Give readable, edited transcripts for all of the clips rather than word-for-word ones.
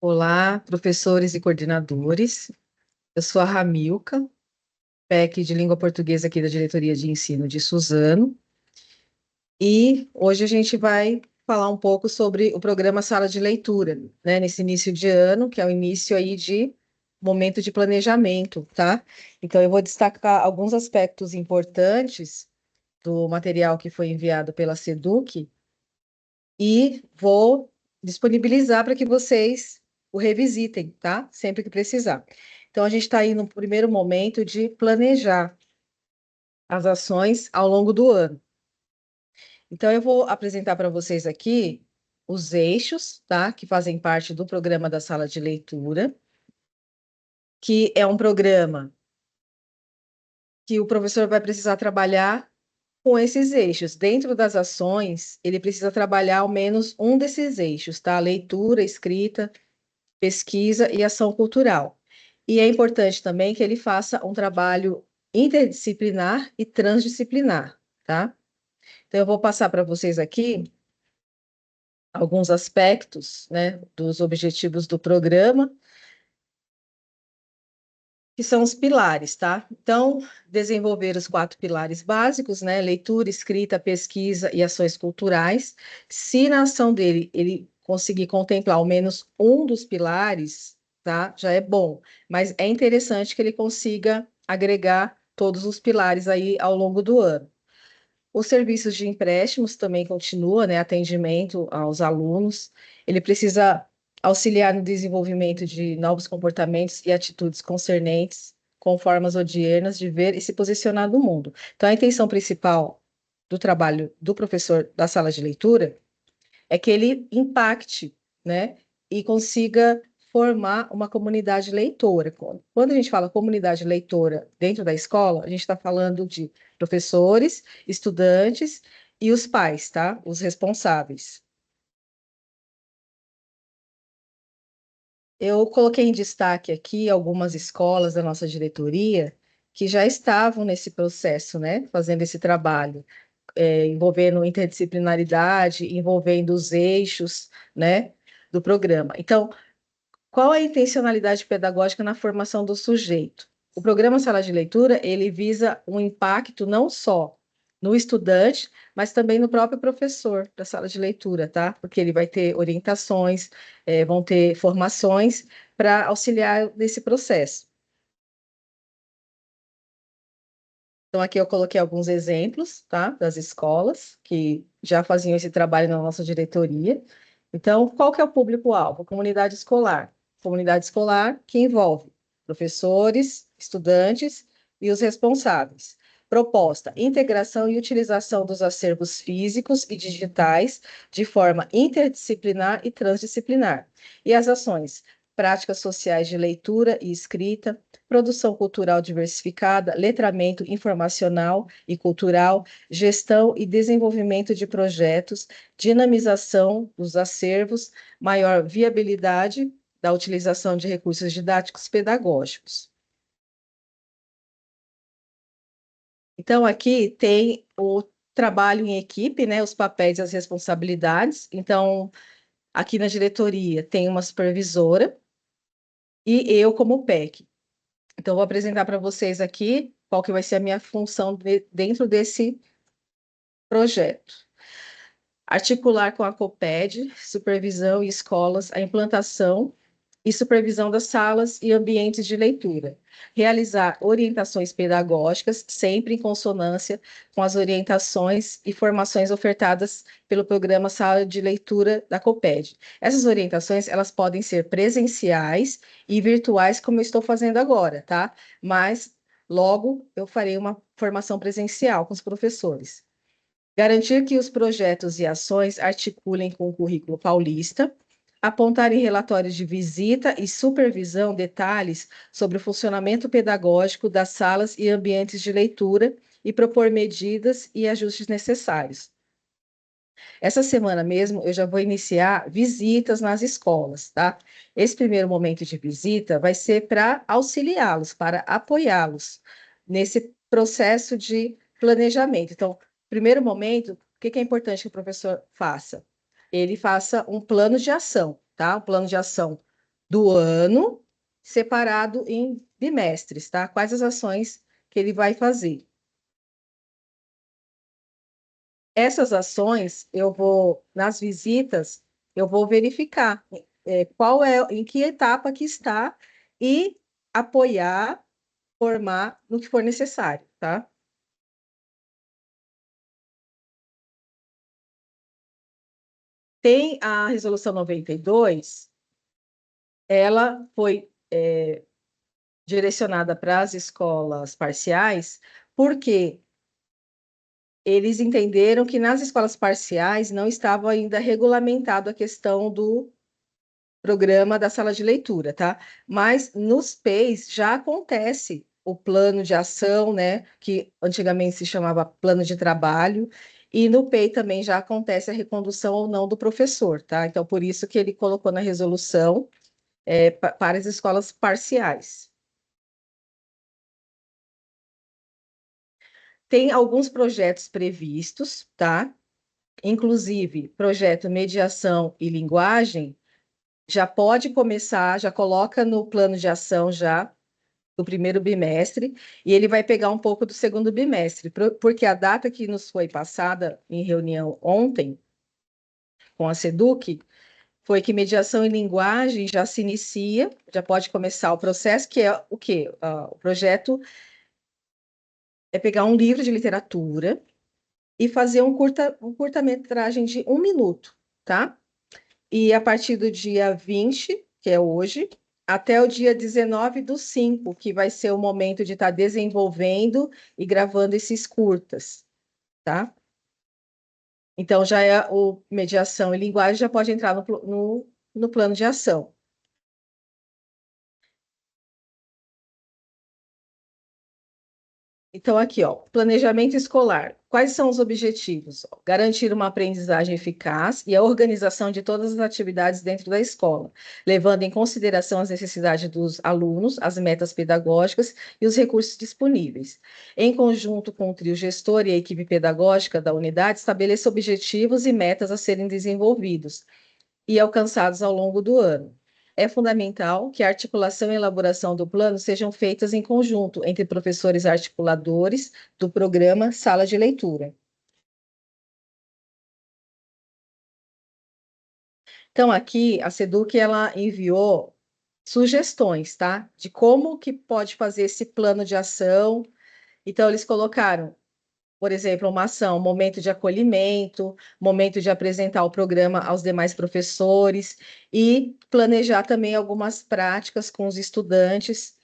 Olá, professores e coordenadores. Eu sou a Ramilca, PEC de Língua Portuguesa aqui da Diretoria de Ensino de Suzano. E hoje a gente vai falar um pouco sobre o programa Sala de Leitura, né, nesse início de ano, que é o início aí de momento de planejamento, tá? Então eu vou destacar alguns aspectos importantes do material que foi enviado pela SEDUC e vou disponibilizar para que vocês o revisitem, tá? Sempre que precisar. Então, a gente está aí no primeiro momento de planejar as ações ao longo do ano. Então, eu vou apresentar para vocês aqui os eixos, tá? Que fazem parte do programa da sala de leitura, que é um programa que o professor vai precisar trabalhar com esses eixos. Dentro das ações, ele precisa trabalhar ao menos um desses eixos, tá? Leitura, escrita, pesquisa e ação cultural. E é importante também que ele faça um trabalho interdisciplinar e transdisciplinar, tá? Então, eu vou passar para vocês aqui alguns aspectos, né, dos objetivos do programa, que são os pilares, tá? Então, desenvolver os 4 pilares básicos, né, leitura, escrita, pesquisa e ações culturais. Se na ação dele ele conseguir contemplar ao menos um dos pilares, tá? Já é bom, mas é interessante que ele consiga agregar todos os pilares aí ao longo do ano. Os serviços de empréstimos também continua, né? Atendimento aos alunos. Ele precisa auxiliar no desenvolvimento de novos comportamentos e atitudes concernentes com formas odiernas de ver e se posicionar no mundo. Então, a intenção principal do trabalho do professor da sala de leitura é que ele impacte, né, e consiga formar uma comunidade leitora. Quando a gente fala comunidade leitora dentro da escola, a gente está falando de professores, estudantes e os pais, tá? Os responsáveis. Eu coloquei em destaque aqui algumas escolas da nossa diretoria que já estavam nesse processo, né, fazendo esse trabalho, envolvendo interdisciplinaridade, envolvendo os eixos, né, do programa. Então, qual é a intencionalidade pedagógica na formação do sujeito? O programa Sala de Leitura, ele visa um impacto não só no estudante, mas também no próprio professor da sala de leitura, tá? Porque ele vai ter orientações, vão ter formações para auxiliar nesse processo. Então, aqui eu coloquei alguns exemplos, tá? Das escolas que já faziam esse trabalho na nossa diretoria. Então, qual que é o público-alvo? Comunidade escolar. Comunidade escolar que envolve professores, estudantes e os responsáveis. Proposta: integração e utilização dos acervos físicos e digitais de forma interdisciplinar e transdisciplinar. E as ações: práticas sociais de leitura e escrita, produção cultural diversificada, letramento informacional e cultural, gestão e desenvolvimento de projetos, dinamização dos acervos, maior viabilidade da utilização de recursos didáticos pedagógicos. Então, aqui tem o trabalho em equipe, né, os papéis e as responsabilidades. Então, aqui na diretoria tem uma supervisora e eu como PEC. Então, vou apresentar para vocês aqui qual que vai ser a minha função dentro desse projeto. Articular com a COPED, supervisão e escolas, a implantação e supervisão das salas e ambientes de leitura. Realizar orientações pedagógicas, sempre em consonância com as orientações e formações ofertadas pelo programa Sala de Leitura da COPED. Essas orientações, elas podem ser presenciais e virtuais, como eu estou fazendo agora, tá? Mas logo eu farei uma formação presencial com os professores. Garantir que os projetos e ações articulem com o currículo paulista, apontar em relatórios de visita e supervisão detalhes sobre o funcionamento pedagógico das salas e ambientes de leitura e propor medidas e ajustes necessários. Essa semana mesmo eu já vou iniciar visitas nas escolas, tá? Esse primeiro momento de visita vai ser para auxiliá-los, para apoiá-los nesse processo de planejamento. Então, primeiro momento, o que que é importante que o professor faça? Ele faça um plano de ação, tá? Um plano de ação do ano, separado em bimestres, tá? Quais as ações que ele vai fazer. Essas ações, nas visitas, eu vou verificar em que etapa que está e apoiar, formar no que for necessário, tá? Tem a Resolução 92, ela foi direcionada para as escolas parciais, porque eles entenderam que nas escolas parciais não estava ainda regulamentado a questão do programa da sala de leitura, tá? Mas nos PEIs já acontece o plano de ação, né? Que antigamente se chamava plano de trabalho, e no PEI também já acontece a recondução ou não do professor, tá? Então, por isso que ele colocou na resolução para as escolas parciais. Tem alguns projetos previstos, tá? Inclusive, projeto Mediação e Linguagem, já pode começar, já coloca no plano de ação já do primeiro bimestre, e ele vai pegar um pouco do segundo bimestre, porque a data que nos foi passada em reunião ontem com a SEDUC foi que mediação e linguagem já se inicia, já pode começar o processo, que é o quê? O projeto é pegar um livro de literatura e fazer um curta-metragem de 1 minuto, tá? E a partir do dia 20, que é hoje, até o dia 19/5, que vai ser o momento de estar desenvolvendo e gravando esses curtas, tá? Então, já é o mediação e linguagem já pode entrar no plano de ação. Então, aqui, ó, planejamento escolar. Quais são os objetivos? Garantir uma aprendizagem eficaz e a organização de todas as atividades dentro da escola, levando em consideração as necessidades dos alunos, as metas pedagógicas e os recursos disponíveis. Em conjunto com o trio gestor e a equipe pedagógica da unidade, estabeleça objetivos e metas a serem desenvolvidos e alcançados ao longo do ano. É fundamental que a articulação e elaboração do plano sejam feitas em conjunto entre professores articuladores do programa Sala de Leitura. Então, aqui, a SEDUC, ela enviou sugestões, tá? De como que pode fazer esse plano de ação. Então, eles colocaram, por exemplo, uma ação, momento de acolhimento, momento de apresentar o programa aos demais professores e planejar também algumas práticas com os estudantes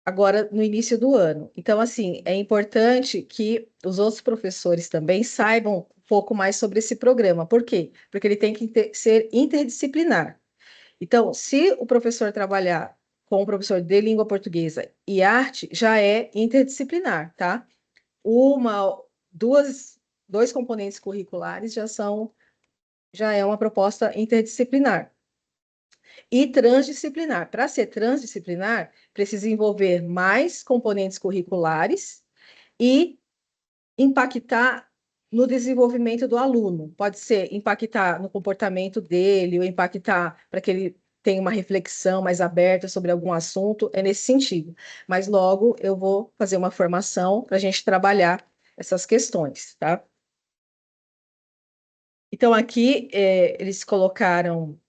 agora no início do ano. Então, assim, é importante que os outros professores também saibam um pouco mais sobre esse programa. Por quê? Porque ele tem que ser interdisciplinar. Então, se o professor trabalhar com o professor de língua portuguesa e arte, já é interdisciplinar, tá? Uma, dois componentes curriculares já é uma proposta interdisciplinar. E transdisciplinar. Para ser transdisciplinar, precisa envolver mais componentes curriculares e impactar no desenvolvimento do aluno. Pode ser impactar no comportamento dele, ou impactar para que ele tenha uma reflexão mais aberta sobre algum assunto, é nesse sentido. Mas logo eu vou fazer uma formação para a gente trabalhar essas questões, tá? Então, aqui eles colocaram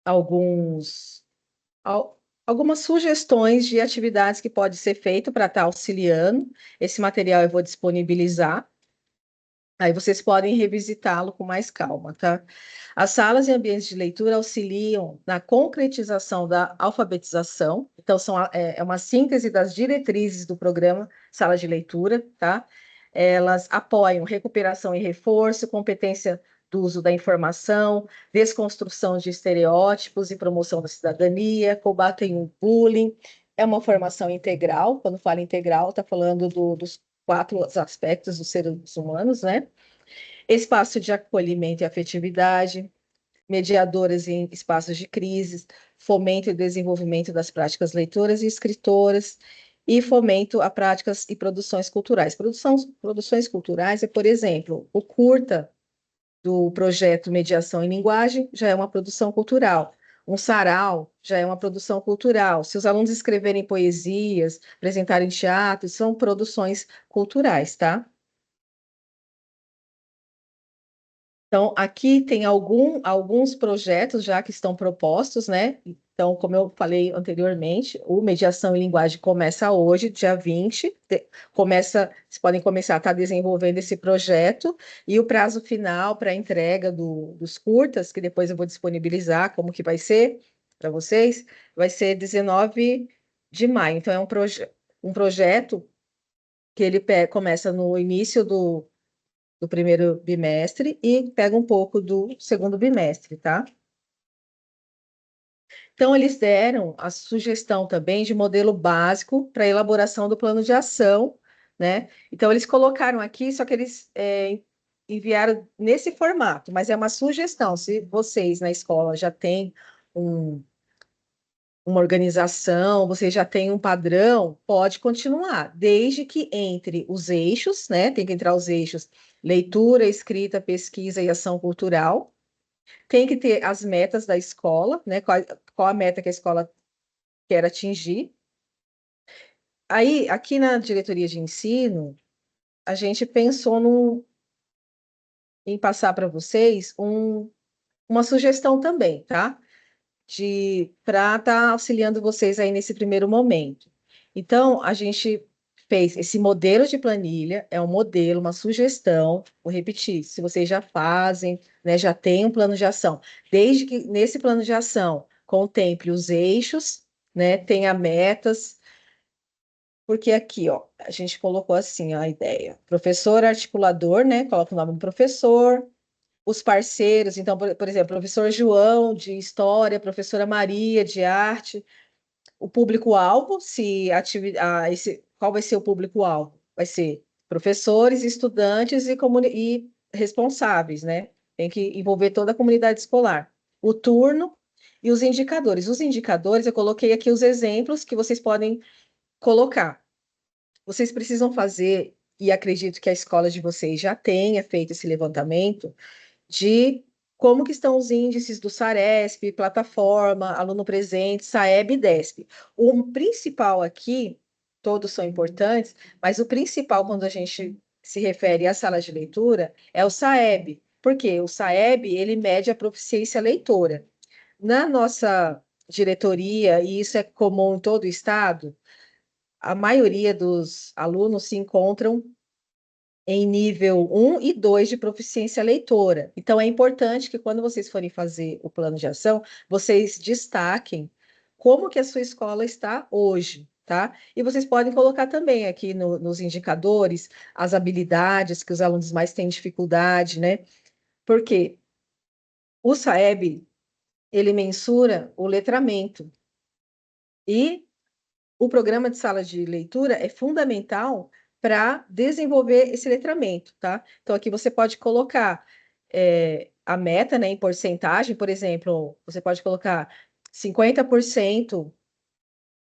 alguns algumas sugestões de atividades que pode ser feito para estar auxiliando. Esse material eu vou disponibilizar. Aí vocês podem revisitá-lo com mais calma, tá? As salas e ambientes de leitura auxiliam na concretização da alfabetização. Então, é uma síntese das diretrizes do programa Sala de Leitura, tá? Elas apoiam recuperação e reforço, competência do uso da informação, desconstrução de estereótipos e promoção da cidadania, combatem o bullying. É uma formação integral. Quando fala integral, está falando dos 4 aspectos dos seres humanos, né? Espaço de acolhimento e afetividade, mediadoras em espaços de crise, fomento e desenvolvimento das práticas leitoras e escritoras, e fomento a práticas e produções culturais. Produções culturais é, por exemplo, o curta do projeto Mediação em Linguagem, já é uma produção cultural. Um sarau já é uma produção cultural. Se os alunos escreverem poesias, apresentarem teatro, são produções culturais, tá? Então, aqui tem alguns projetos já que estão propostos, né? Então, como eu falei anteriormente, o Mediação em Linguagem começa hoje, dia 20. Vocês podem começar a estar desenvolvendo esse projeto, e o prazo final para a entrega dos curtas, que depois eu vou disponibilizar como que vai ser para vocês, vai ser 19 de maio. Então, é um projeto que ele começa no início do primeiro bimestre e pega um pouco do segundo bimestre, tá? Então, eles deram a sugestão também de modelo básico para elaboração do plano de ação, né? Então, eles colocaram aqui, só que eles enviaram nesse formato, mas é uma sugestão. Se vocês na escola já têm um uma organização, você já tem um padrão, pode continuar, desde que entre os eixos, né? Tem que entrar os eixos leitura, escrita, pesquisa e ação cultural. Tem que ter as metas da escola, né? Qual a meta que a escola quer atingir. Aí, aqui na diretoria de ensino, a gente pensou em passar para vocês uma sugestão também, tá? De para estar auxiliando vocês aí nesse primeiro momento. Então, a gente fez esse modelo de planilha, é um modelo, uma sugestão, vou repetir, se vocês já fazem, né, já tem um plano de ação, desde que nesse plano de ação contemple os eixos, né, tenha metas, porque aqui, ó, a gente colocou assim ó, a ideia, professor articulador, né, coloca o nome do professor, os parceiros, então, por exemplo, professor João de História, professora Maria de Arte, o público-alvo, se qual vai ser o público-alvo? Vai ser professores, estudantes e responsáveis, né? Tem que envolver toda a comunidade escolar. O turno e os indicadores. Os indicadores, eu coloquei aqui os exemplos que vocês podem colocar. Vocês precisam fazer, e acredito que a escola de vocês já tenha feito esse levantamento, de como que estão os índices do Saresp, plataforma, aluno presente, Saeb e Desp. O principal aqui, todos são importantes, mas o principal quando a gente se refere à sala de leitura é o Saeb. Por quê? O Saeb, ele mede a proficiência leitora. Na nossa diretoria, e isso é comum em todo o estado, a maioria dos alunos se encontram em nível 1 e 2 de proficiência leitora. Então, é importante que quando vocês forem fazer o plano de ação, vocês destaquem como que a sua escola está hoje, tá? E vocês podem colocar também aqui nos indicadores as habilidades que os alunos mais têm dificuldade, né? Porque o SAEB, ele mensura o letramento e o programa de sala de leitura é fundamental para desenvolver esse letramento, tá? Então, aqui você pode colocar a meta, né, em porcentagem, por exemplo, você pode colocar 50%,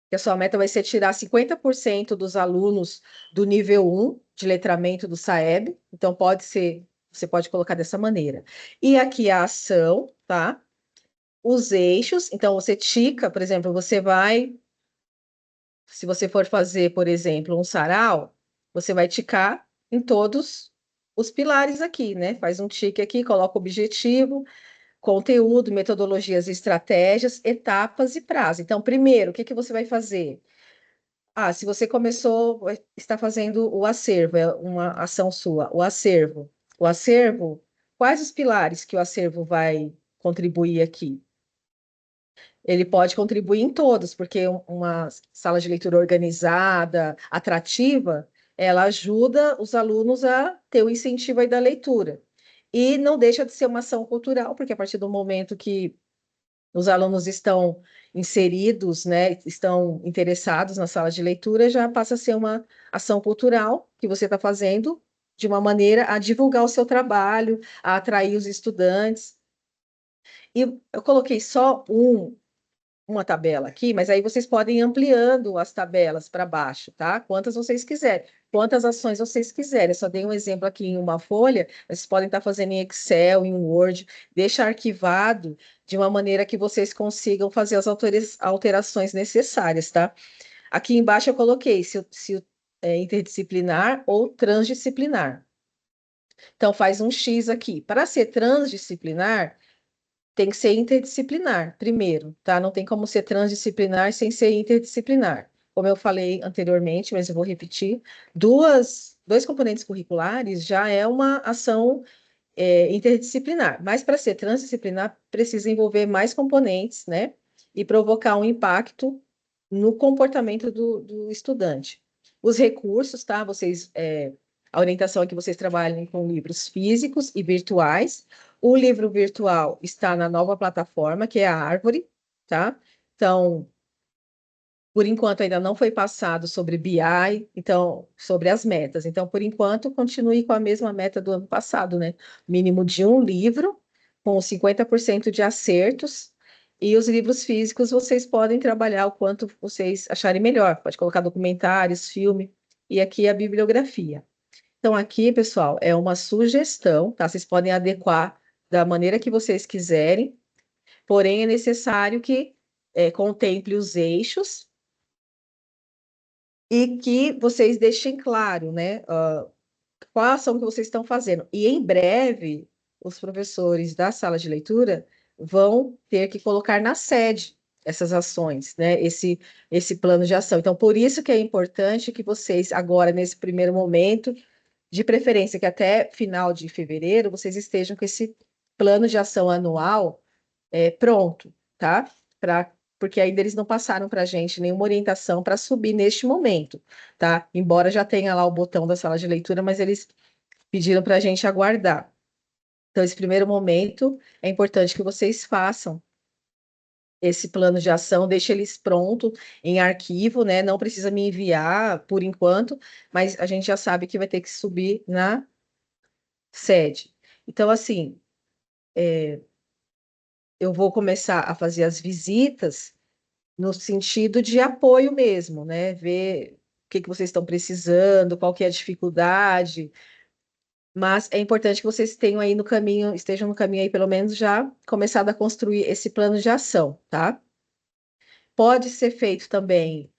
que a sua meta vai ser tirar 50% dos alunos do nível 1 de letramento do SAEB, então pode ser, você pode colocar dessa maneira. E aqui a ação, tá? Os eixos, então você tica, por exemplo, se você for fazer, por exemplo, um sarau, você vai ticar em todos os pilares aqui, né? Faz um tique aqui, coloca o objetivo, conteúdo, metodologias e estratégias, etapas e prazo. Então, primeiro, o que que você vai fazer? Ah, se você está fazendo o acervo, é uma ação sua, o acervo. O acervo, quais os pilares que o acervo vai contribuir aqui? Ele pode contribuir em todos, porque uma sala de leitura organizada, atrativa, ela ajuda os alunos a ter o incentivo aí da leitura. E não deixa de ser uma ação cultural, porque a partir do momento que os alunos estão inseridos, né, estão interessados na sala de leitura, já passa a ser uma ação cultural que você está fazendo de uma maneira a divulgar o seu trabalho, a atrair os estudantes. E eu coloquei só uma tabela aqui, mas aí vocês podem ir ampliando as tabelas para baixo, tá? Quantas vocês quiserem. quantas ações vocês quiserem. Eu só dei um exemplo aqui em uma folha, mas vocês podem estar fazendo em Excel, em Word, deixa arquivado de uma maneira que vocês consigam fazer as alterações necessárias, tá? Aqui embaixo eu coloquei se é interdisciplinar ou transdisciplinar. Então, faz um X aqui. Para ser transdisciplinar, tem que ser interdisciplinar, primeiro, tá? Não tem como ser transdisciplinar sem ser interdisciplinar. Como eu falei anteriormente, mas eu vou repetir, dois componentes curriculares já é uma ação interdisciplinar, mas para ser transdisciplinar, precisa envolver mais componentes, né? E provocar um impacto no comportamento do estudante. Os recursos, tá? A orientação é que vocês trabalhem com livros físicos e virtuais. O livro virtual está na nova plataforma, que é a Árvore, tá? Então, por enquanto, ainda não foi passado sobre BI, então, sobre as metas. Então, por enquanto, continue com a mesma meta do ano passado, né? Mínimo de um livro, com 50% de acertos. E os livros físicos, vocês podem trabalhar o quanto vocês acharem melhor. Pode colocar documentários, filme, e aqui a bibliografia. Então, aqui, pessoal, é uma sugestão, tá? Vocês podem adequar da maneira que vocês quiserem, porém, é necessário que contemple os eixos e que vocês deixem claro, né, qual a ação que vocês estão fazendo. E em breve, os professores da sala de leitura vão ter que colocar na sede essas ações, né, esse plano de ação. Então, por isso que é importante que vocês, agora, nesse primeiro momento, de preferência que até final de fevereiro, vocês estejam com esse plano de ação anual pronto, tá? Porque ainda eles não passaram para a gente nenhuma orientação para subir neste momento, tá? Embora já tenha lá o botão da sala de leitura, mas eles pediram para a gente aguardar. Então, esse primeiro momento é importante que vocês façam esse plano de ação, deixe eles pronto em arquivo, né? Não precisa me enviar por enquanto, mas a gente já sabe que vai ter que subir na sede. Então, assim, eu vou começar a fazer as visitas no sentido de apoio mesmo, né? Ver o que que vocês estão precisando, qual que é a dificuldade, mas é importante que vocês tenham aí no caminho, estejam no caminho aí pelo menos já começado a construir esse plano de ação, tá? Pode ser feito também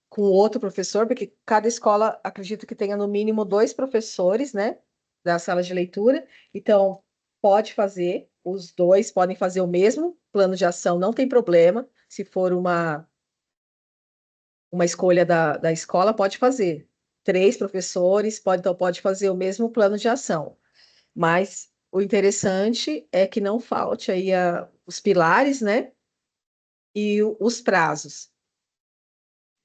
com outro professor, porque cada escola acredito que tenha no mínimo dois professores, né, da sala de leitura. Então, pode fazer, os dois podem fazer o mesmo plano de ação, não tem problema. Se for uma escolha da escola, pode fazer. Três professores, então pode fazer o mesmo plano de ação. Mas o interessante é que não falte aí os pilares, né, e os prazos.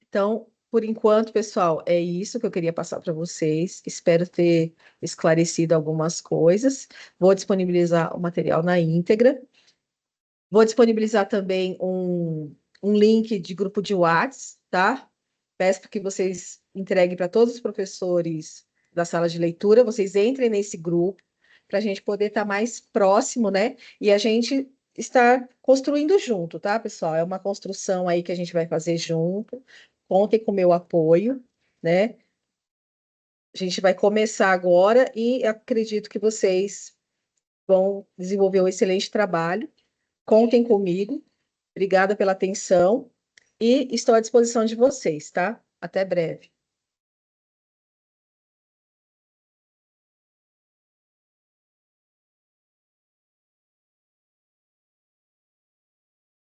Então, por enquanto, pessoal, é isso que eu queria passar para vocês. Espero ter esclarecido algumas coisas. Vou disponibilizar o material na íntegra. Vou disponibilizar também um link de grupo de Whats, tá? Peço que vocês entreguem para todos os professores da sala de leitura. Vocês entrem nesse grupo para a gente poder estar mais próximo, né? E a gente estar construindo junto, tá, pessoal? É uma construção aí que a gente vai fazer junto. Contem com o meu apoio, né? A gente vai começar agora e acredito que vocês vão desenvolver um excelente trabalho. Contem comigo. Obrigada pela atenção e estou à disposição de vocês, tá? Até breve.